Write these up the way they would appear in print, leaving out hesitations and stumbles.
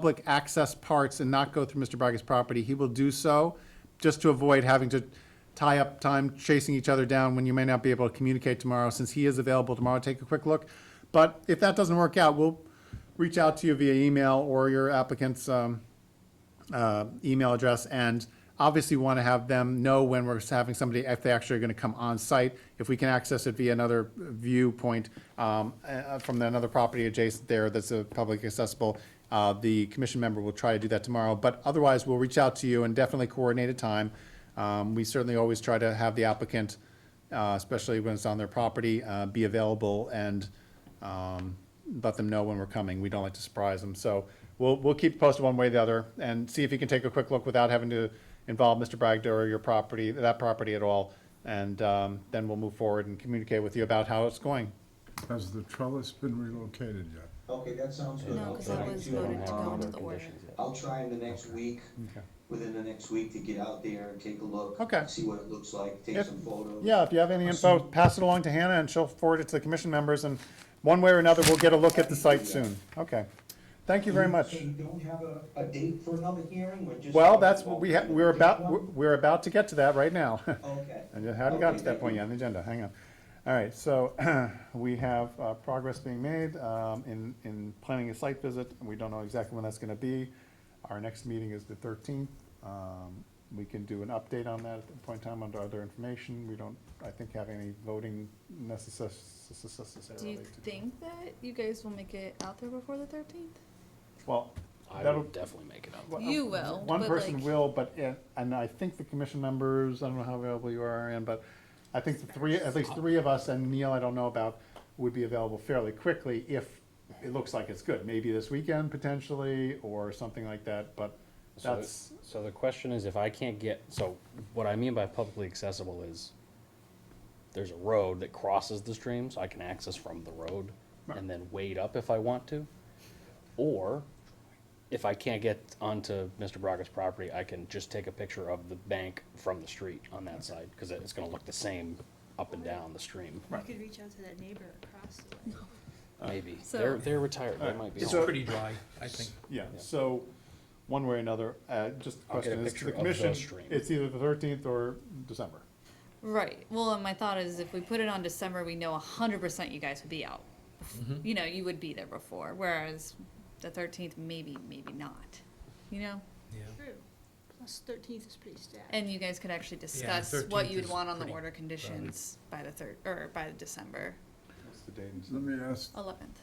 public access parts and not go through Mr. Braga's property, he will do so, just to avoid having to tie up time chasing each other down when you may not be able to communicate tomorrow, since he is available tomorrow to take a quick look. But if that doesn't work out, we'll reach out to you via email or your applicant's email address, and obviously want to have them know when we're having somebody, if they actually are going to come on site. If we can access it via another viewpoint from another property adjacent there that's public accessible, the commission member will try to do that tomorrow. But otherwise, we'll reach out to you and definitely coordinate a time. We certainly always try to have the applicant, especially when it's on their property, be available and let them know when we're coming. We don't like to surprise them. So we'll keep posted one way or the other and see if you can take a quick look without having to involve Mr. Bragg or your property, that property at all. And then we'll move forward and communicate with you about how it's going. Has the trellis been relocated yet? Okay, that sounds good. No, I'll because try that was to, voted to go into the order. I'll try in the next week, Okay. within the next week, to get out there and take a look. Okay. See what it looks like, take If- some photos. Yeah, if you have any info, pass it along to Hannah and she'll forward it to the commission members, and one way or another, we'll get a look at the site soon. Okay. Thank you very much. So you don't have a date for another hearing, or just? Well, that's what we're about to get to that right now. Okay. I just haven't gotten to that Okay, point yet on the agenda, hang on. All right, so we have progress being made in planning a site visit. We don't know exactly when that's gonna be. Our next meeting is the 13th. We can do an update on that at the point in time under other information. We don't, I think, have any voting necessarily. Do you think that you guys will make it out there before the 13th? Well, I that'll, would definitely make it up. well, You will, one but person like- will, but, and I think the commission members, I don't know how available you are, Ann, but I think the three, at least three of us, and Neil, I don't know about, would be available fairly quickly if it looks like it's good. Maybe this weekend potentially, or something like that, but So, that's, so the question is, if I can't get, so what I mean by publicly accessible is there's a road that crosses the stream, so I can access from the road and then wade up if I want to. Or if I can't get onto Mr. Braga's property, I can just take a picture of the bank from the street on that side, because it's gonna look the same up and down the stream, You could reach out to that neighbor across the way. maybe. So- They're retired, they might be. It's So- pretty dry, I think. yeah, so, one way or another, just the I'll get a question is, picture the of commission, the stream. it's either the 13th or December. Right. Well, and my thought is if we put it on December, we know 100% you guys would be out. You know, you would be there before. Whereas the 13th, maybe not. You know? Yeah. True. Plus 13th is pretty stacked. And you guys could actually discuss what 13th you'd is want on the pretty order conditions by the by December What's the date? Let me ask, 11th.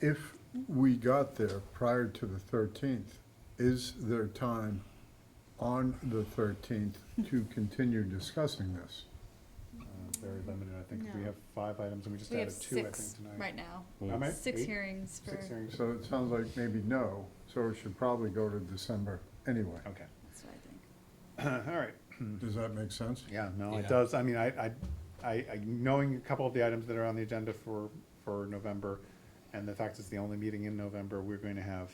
if we got there prior to the 13th, is there time on the 13th to continue discussing this? Very limited, I think we No. have 5 items and we just We have added 2, I think, 6 tonight. right now. How many? 6 8? hearings for. 6 hearings. So it sounds like maybe no, so it should probably go to December anyway. Okay, That's what I think. all right. Does that make sense? Yeah, no, it Yeah. does. I mean, knowing a couple of the items that are on the agenda for November, and the fact it's the only meeting in November, we're going to have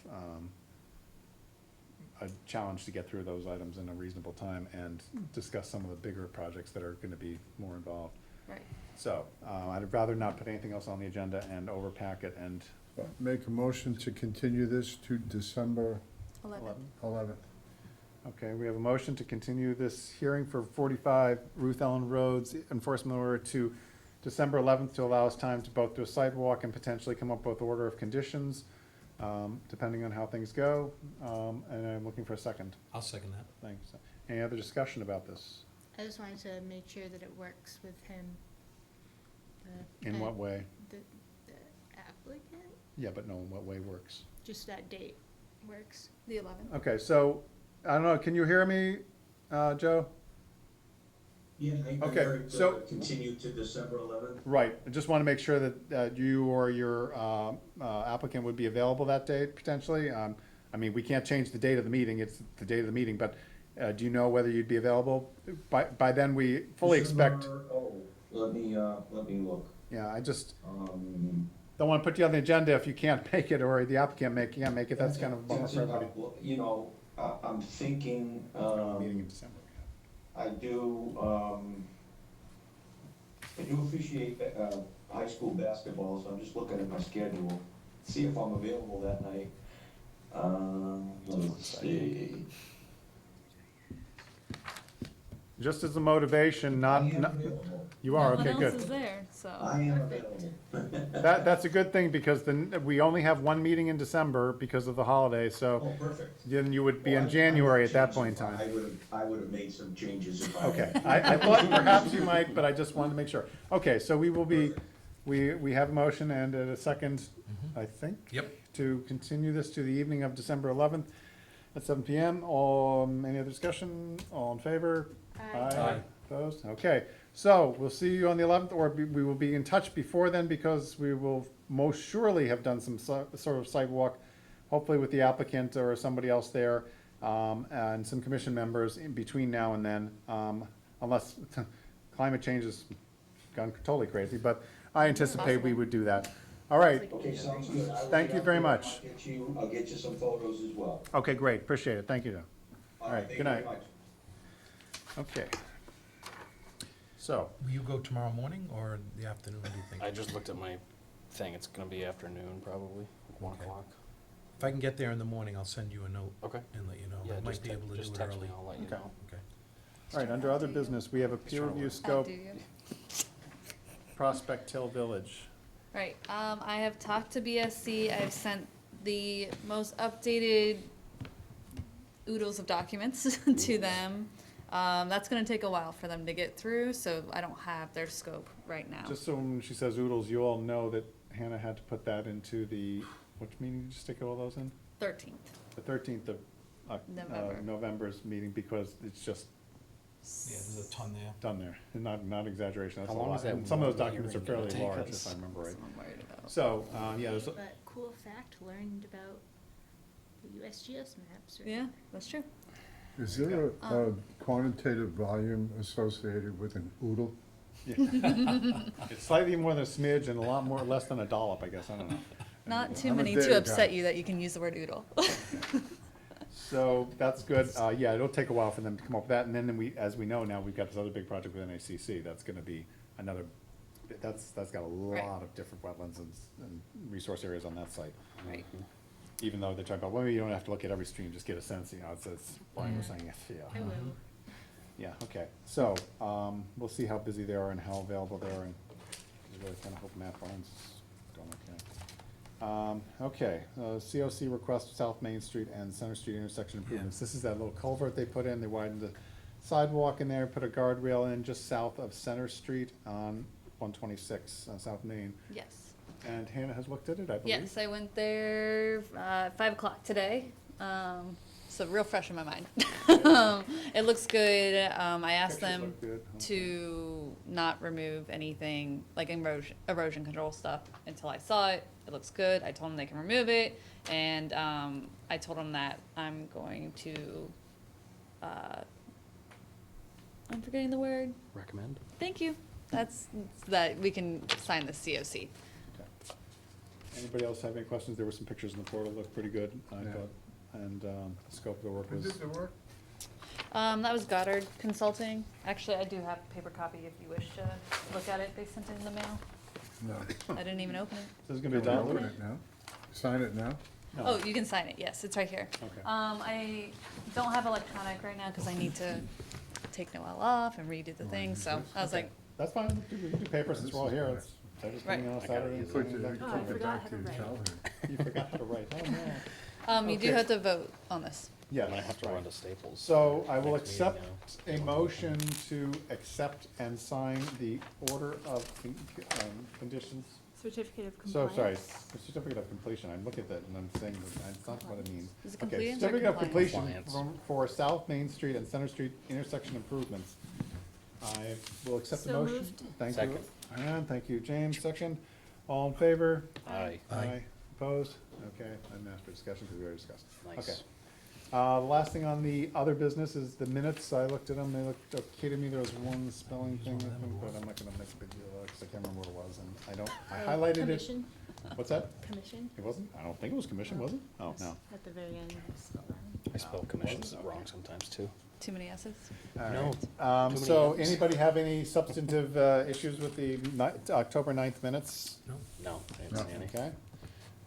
a challenge to get through those items in a reasonable time and discuss some of the bigger projects that are gonna be more involved. Right. So, I'd rather not put anything else on the agenda and overpack it and. Make a motion to continue this to December 11th. 11th. Okay, we have a motion to continue this hearing for 45 Ruth Ellen Roads enforcement order to December 11th to allow us time to both do a sidewalk and potentially come up with order of conditions, depending on how things go. And I'm looking for a second. I'll second that. Thanks. Any other discussion about this? I just wanted to make sure that it works with him. In what way? The applicant, Yeah, but no, in what way works? just that date works. The 11th. Okay, so, I don't know, can you hear me, Joe? Yeah, I Okay, heard, so- continue to December 11th. Right, I just want to make sure that you or your applicant would be available that date potentially. I mean, we can't change the date of the meeting, it's the date of the meeting, but do you know whether you'd be available? By then, we fully expect, December- Oh, let me look. yeah, I just don't want to put you on the agenda if you can't make it, or the applicant can't make it, that's kind of a bummer for everybody. You know, I'm thinking, Meeting in December. I do appreciate, high school basketball, so I'm just looking at my schedule, see if I'm available that night. Let's see. Just as a motivation, I not, am not, available. you are, No okay, one else is good. there, so. I am available. That's a good thing, because then we only have one meeting in December because of the holiday, so Oh, perfect. then you would be Well, in I January would at that change point in if time. I would have made some changes if I. Okay, I thought perhaps you might, but I just wanted to make sure. Okay, so we will be, we have a motion and a second, I think. Yep. To continue this to the evening of December 11th at 7 PM. Any other discussion? All in favor? Aye. Opposed? Okay, so we'll see you on the 11th, or we will be in touch before then, because we will most surely have done some sort of sidewalk, hopefully with the applicant or somebody else there, and some commission members in between now and then, unless climate change has gone totally crazy, but I anticipate we would do that. All right, Okay, sounds good. I will Thank get you out very there. much. I'll get you some photos as well. okay, great, appreciate it, thank you. All right, Thank good you very night. much. Okay. So, Will you go tomorrow morning or the afternoon, do you think? I just looked at my thing, it's gonna be afternoon probably, like 1 Okay. o'clock. If I can get there in the morning, I'll send you a note Okay. and let you know. Yeah, I might just be able to do just it text me, early. I'll let you Okay. know. Okay. all right, under other business, we have a peer review Oh, scope, do you? Prospect Hill Village. Right, I have talked to BSC, I've sent the most updated oodles of documents to them. That's gonna take a while for them to get through, so I don't have their scope right now. Just so when she says oodles, you all know that Hannah had to put that into the, which meeting did you stick all those in? 13th, The 13th of November. November's meeting, because it's just Yeah, there's a ton there. done there, and not exaggeration, that's a How long lot. is that And some of those one documents are hearing fairly gonna take large, us? if I remember right. That's what I'm worried about. So, yeah, there's, But cool fact, learned about the USGS maps. Yeah, that's true. Is there a quantitative volume associated with an oodle? it's slightly more than a smidge and a lot more, less than a dollop, I guess, I don't know. Not too I'm a many data to upset guy. you that you can use the word oodle. So that's good. Yeah, it'll take a while for them to come up with that. And then we, as we know now, we've got this other big project with NACC. That's gonna be another, that's got a Right. lot of different wetlands and resource areas on that site. Right. Even though they're talking about, well, you don't have to look at every stream, just get a sense, you know, it's, Brian was Yeah. saying, I yeah. will. Yeah, okay. So, we'll see how busy they are and how available they are, and I really kinda hope Matt Barnes is going okay. Okay, COC request South Main Street and Center Street intersection improvements. This is that little culvert they put in, they widened the sidewalk in there, put a guardrail in just south of Center Street on 126, South Main. Yes. And Hannah has looked at it, I believe? Yes, I went there, 5 o'clock today, so real fresh in my mind. It looks good, I asked Pictures them look good, huh? to not remove anything, like erosion control stuff, until I saw it. It looks good, I told them they can remove it, and, I told them that I'm going to, I'm forgetting the word, Recommend? thank you, that's, that we can sign the COC. Okay. Anybody else have any questions? There were some pictures in the portal, looked pretty good, I Yeah. thought, and, the scope of the work Who was. did the work? That was Goddard Consulting. Actually, I do have a paper copy if you wish to look at it. They sent it in the mail. No. I didn't even open it. This is gonna be Can we done? open it now? Sign it now? No. Oh, you can sign it. Yes, it's right here. Okay. I don't have electronic right now because I need to take Noel off and redo the thing. So I was like, That's fine, we can do paper since we're all here, it's, everything on I gotta Saturday. use Put it. it Oh, I take it forgot back how to to your write. childhood. You forgot how to write, oh no. you do Okay. have to vote on this. Yeah, I might have to right. run to Staples. So I will next meeting accept a motion to accept and sign the order of conditions. Certificate of So, compliance. sorry, the certificate of completion, I look at that and I'm saying, that that's not what it means. Is it Okay, completed or certificate of compliance? completion Compliance. for South Main Street and Center Street intersection improvements. I will accept the So motion. moved. Thank you. Second. And thank you, James, second. All in favor? Aye. Aye. Opposed? Okay, I'm asked for discussion because we already discussed. Okay. Nice. The last thing on the other business is the minutes. I looked at them, they looked okay to me. There was one spelling thing, I think, but I'm not gonna make a big deal of it because I can't remember what it was, and I don't, I Oh, highlighted it. Commission, What's that? commission. It wasn't? I don't think it was commission, was it? Oh, Yes, no. At the very end, I spelled that. I spell commissions Okay. wrong sometimes too. Too many S's. All No. right. Too many So M's. anybody have any substantive issues with the October 9th minutes? No? No, I didn't see any. Okay.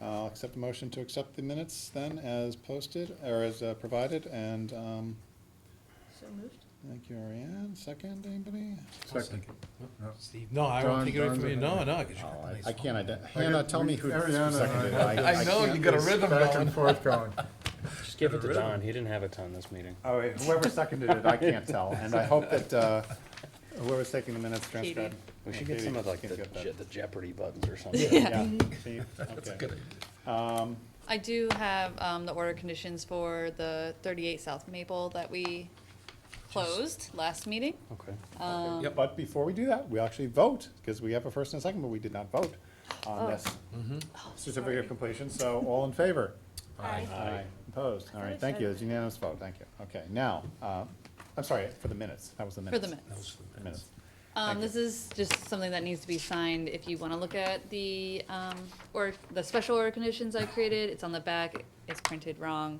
I'll accept a motion to accept the minutes then as posted, or as provided, and, So moved? thank you, Ariane. Second, anybody? I'll Second. No. Steve, no, I won't Don- take it away from Don's you, in no, there. no, 'cause you Oh, got a nice I can't phone. ident, Hannah, tell me who Ariana, seconded it. I know, you can't- got a It's rhythm back going. and forth going. Just give it to Rhythm. Don, he didn't have a ton this meeting. All right, whoever seconded it, I can't tell, and I hope that, whoever's taking the minutes transcribed. We should get Katie some of like can get that. the Jeopardy buttons or something. Yeah, see, That's a okay. good idea. I do have, the order conditions for the 38 South Maple that we closed last meeting. Okay. Yep. But before we do that, we actually vote, because we have a first and a second, but we did not vote on this certificate of completion, so all in favor? Aye. Aye. Opposed? All right, thank you, it's unanimous vote, thank you. Okay, now, I'm sorry, for the minutes, that was the For minutes. the That minutes. was the The minutes. minutes. Thank This is just something that needs to be signed if you wanna look at the, or the special order conditions I created. It's on the back, it's printed wrong.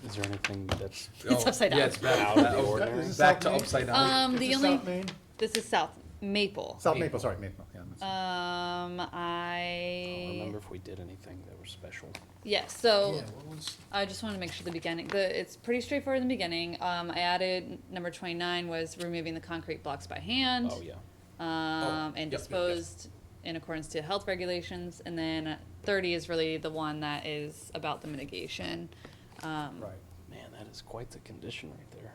Is there anything that's It's upside down. Yeah, it's back, out of the back- ordinary? Is this back to South Main? upside down. Is The this only, South Main? this is South Maple. South Maple, sorry, Maple, yeah. that's- I don't I, remember if we did anything that was special. yes, so. Yeah, what was, I just want to make sure the beginning, it's pretty straightforward in the beginning. I added, number 29 was removing the concrete blocks by hand. Oh, yeah. And yep, yep. disposed in accordance to health regulations. And then 30 is really the one that is about the mitigation. Right, Man, that is quite the condition right there.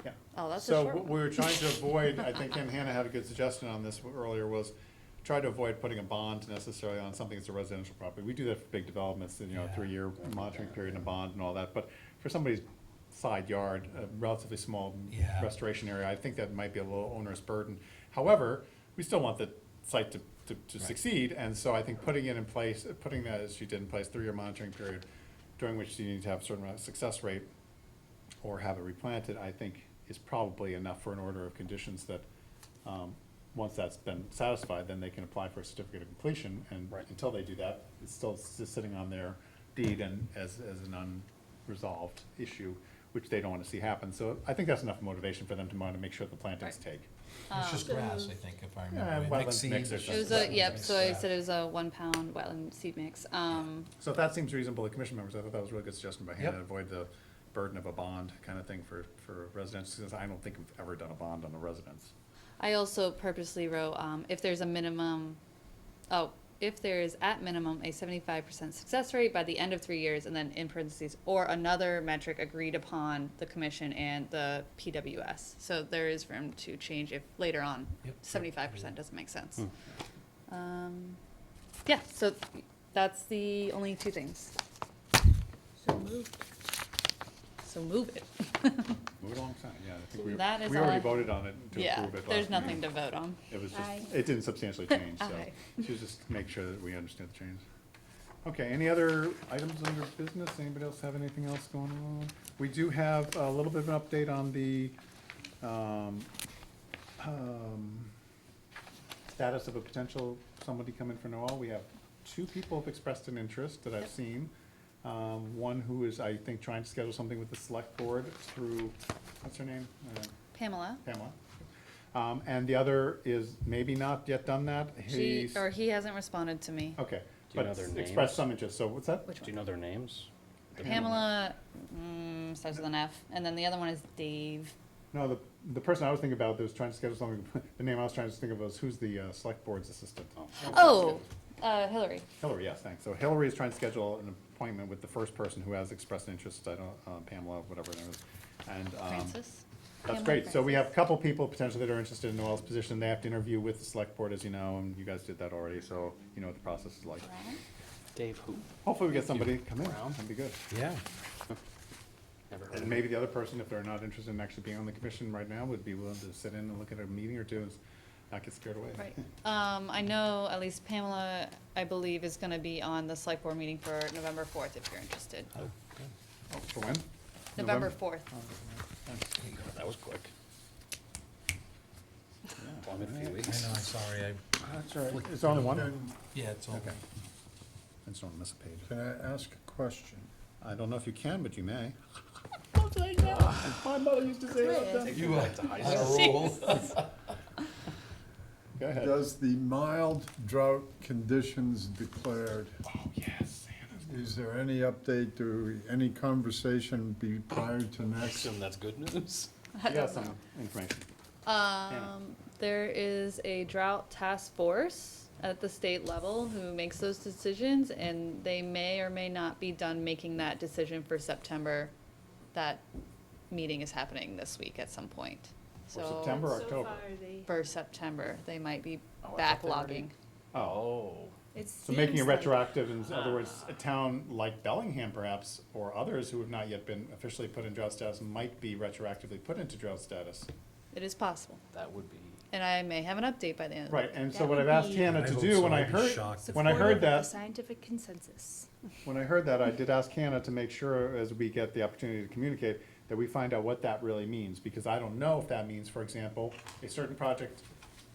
yeah. Oh, that's a So short what one. we were trying to avoid, I think, and Hannah had a good suggestion on this earlier, was try to avoid putting a bond necessarily on something that's a residential property. We do that for big developments, you know, Yeah. 3-year monitoring period and a bond and all that, but for somebody's side yard, a relatively small Yeah. restoration area, I think that might be a little onerous burden. However, we still want the site to Right. succeed, and so I think putting it in place, putting that as you did in place, 3-year monitoring period, during which you need to have a certain amount of success rate, or have it replanted, I think is probably enough for an order of conditions that, once that's been satisfied, then they can apply for a certificate of completion, and Right. until they do that, it's still sitting on their deed and as an unresolved issue, which they don't wanna see happen, so I think that's enough motivation for them to want to make sure the plantings Right. take. it's just grass, I think, if I Yeah, remember. right. Mixed wetlands mix seed, or it's It was just a, yep, mixed so I grass. said it was a 1 pound wetland seed mix. So if that seems reasonable to commission members, I thought that was a really good suggestion by Hannah, Yep. avoid the burden of a bond kind of thing for residents, since I don't think we've ever done a bond on a residence. I also purposely wrote, if there's a minimum, if there is at minimum a 75% success rate by the end of 3 years, and then in parentheses, or another metric agreed upon the commission and the PWS. So there is room to change if later on, Yep. 75% doesn't make sense. Yeah, so that's the only 2 things. So moved. So move it. Move it along, yeah, I think we That is we already all I- voted on it to Yeah, approve it. there's last meeting. nothing to vote on. It was Aye. just, it didn't substantially change, so Aye. she was just make sure that we understand the change. Okay, any other items under business? Anybody else have anything else going on? We do have a little bit of an update on the, status of a potential somebody coming for Noel. We have 2 people have expressed an interest that I've Yep. seen. One who is, I think, trying to schedule something with the select board through, what's her name? Pamela, Pamela. And the other is maybe not yet done that. He's, he hasn't responded to me. okay, Do you but know their expressed names? some interest, so what's that? Which Do you one? know their names? Pamela, starts with an F, and then the other one is Dave. No, the person I was thinking about that was trying to schedule something, the name I was trying to think of was who's the select board's assistant? Oh, Hillary. Hillary, yes, thanks. So Hillary is trying to schedule an appointment with the first person who has expressed interest, I don't, Pamela, whatever her name is. And, Francis. that's Pamela great. So we have a Francis. couple people potentially that are interested in Noel's position. They have to interview with the select board, as you know, and you guys did that already, so you know what the process is like. Brown. Dave who? Hopefully we get somebody come in, Brown? that'd be good. Yeah, Never heard And of maybe the other person, if they're not interested in actually being on the commission right now, would be willing to sit in and look at a meeting or two and not get scared away. Right. I know at least Pamela, I believe, is gonna be on the select board meeting for November 4th, if you're interested. oh, good. Oh, for when? November 4th. Oh, thanks. There you go. That was quick. Yeah. Only a few Alright. I weeks. know, I'm sorry, That's all right. Flick It's only one? And yeah, it's all. Okay. I just don't wanna miss a page. can I ask a question? I don't know if you can, but you may. Don't say that. My mother used to say that. You like to high on a roll. Go ahead. Does the mild drought conditions declared, Oh, yes. is there any update, any conversation be prior to I next? assume that's good news. You got some information. There is a drought task force at the state level who makes those decisions, and they may or may not be done making that decision for September. That meeting is happening this week at some point. For So September or So October? far, they, for September, they might be Oh, I thought they already- backlogging. Oh. it So making it seems like- retroactive, in other words, a town like Bellingham perhaps, or others who have not yet been officially put in drought status might be retroactively put into drought status. It is possible, That would be, and I may have an update by the end of the Right, and so That what I've would asked be- Hannah I to hope do, so. when I I'd be heard, shocked if- when I heard Supportive of the that, scientific consensus. when I heard that, I did ask Hannah to make sure, as we get the opportunity to communicate, that we find out what that really means, because I don't know if that means, for example, a certain project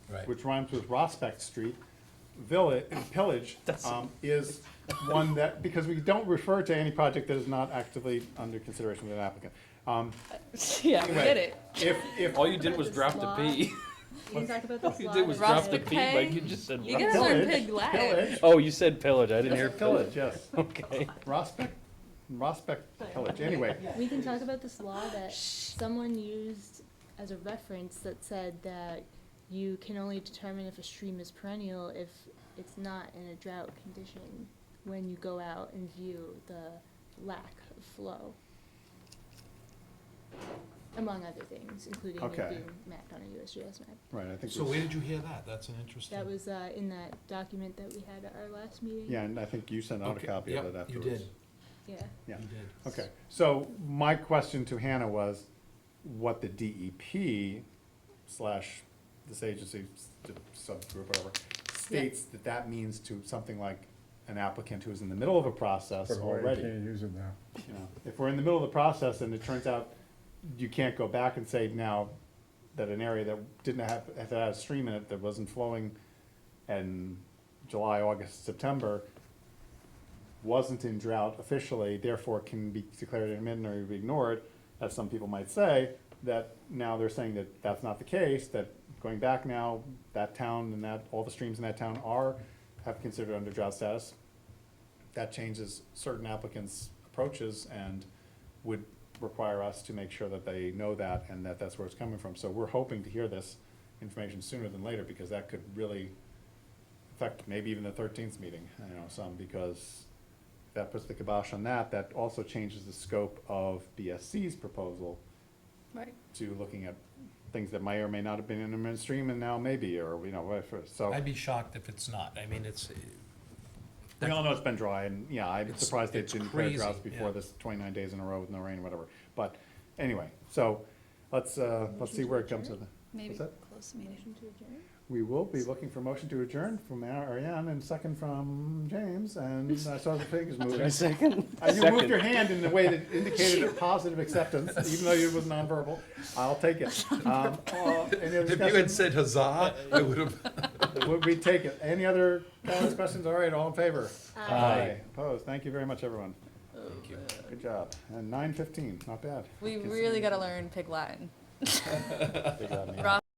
Right. which rhymes with Prospect Street, Pillage, is one that, because we don't refer to any project that is not actively under consideration with an applicant. Yeah, we Anyway, get it. If, all you did was drop the P. You can talk about this All you law. did was that drop said- the Rustic P, pay? like you just said. You Rustic. gotta learn Pillage, pig Latin. Pillage, Oh, you said pillage, I didn't hear Pillage, pillage. yes, Okay. Prospect Pillage, anyway. We can talk about this law that someone used as a reference that said that you can only determine if a stream is perennial if it's not in a drought condition when you go out and view the lack of flow. Among other things, including it Okay. being mapped on a USGS map. Right, I think. So where did you hear that? That's an interesting. That was in that document that we had at our last meeting. Yeah, and I think you sent out a Okay, copy of yep, it afterwards. You did, Yeah. Yeah, you did. okay. So my question to Hannah was what the DEP slash this agency, subgroup, whatever, states that that means to something like an applicant who is in the middle of a process But why you already. can't use it now? You know, if we're in the middle of the process and it turns out you can't go back and say now that an area that didn't have, that had a stream in it that wasn't flowing in July, August, September, wasn't in drought officially, therefore can be declared intermittent or be ignored, as some people might say, that now they're saying that that's not the case, that going back now, that town and that, all the streams in that town have considered under drought status. That changes certain applicants' approaches and would require us to make sure that they know that and that that's where it's coming from. So we're hoping to hear this information sooner than later, because that could really affect maybe even the 13th meeting, some, because that puts the kibosh on that. That also changes the scope of BSC's proposal Right. to looking at things that may or may not have been in the mainstream and now maybe, or, whatever. So I'd be shocked if it's not. I mean, it's, we all know it's been dry, and, yeah, I'm It's- surprised they it's didn't declare crazy, droughts before yeah. this 29 days in a row with no rain or whatever. But anyway, so let's see where it comes to the. Maybe What's that? close the meeting. Motion to adjourn? We will be looking for motion to adjourn from Ariane and second from James, and I saw the fingers moving. Second. You moved your hand in a way that indicated a positive acceptance, even though it was nonverbal. I'll take it. Any other if you had discussion? said huzzah, I would have. We take it. Any other comments, questions? All right, all in favor? Aye. Opposed? Thank you very much, everyone. Thank you. Good job. And 9:15, not bad. We really gotta learn pig Latin. Big on me. Ross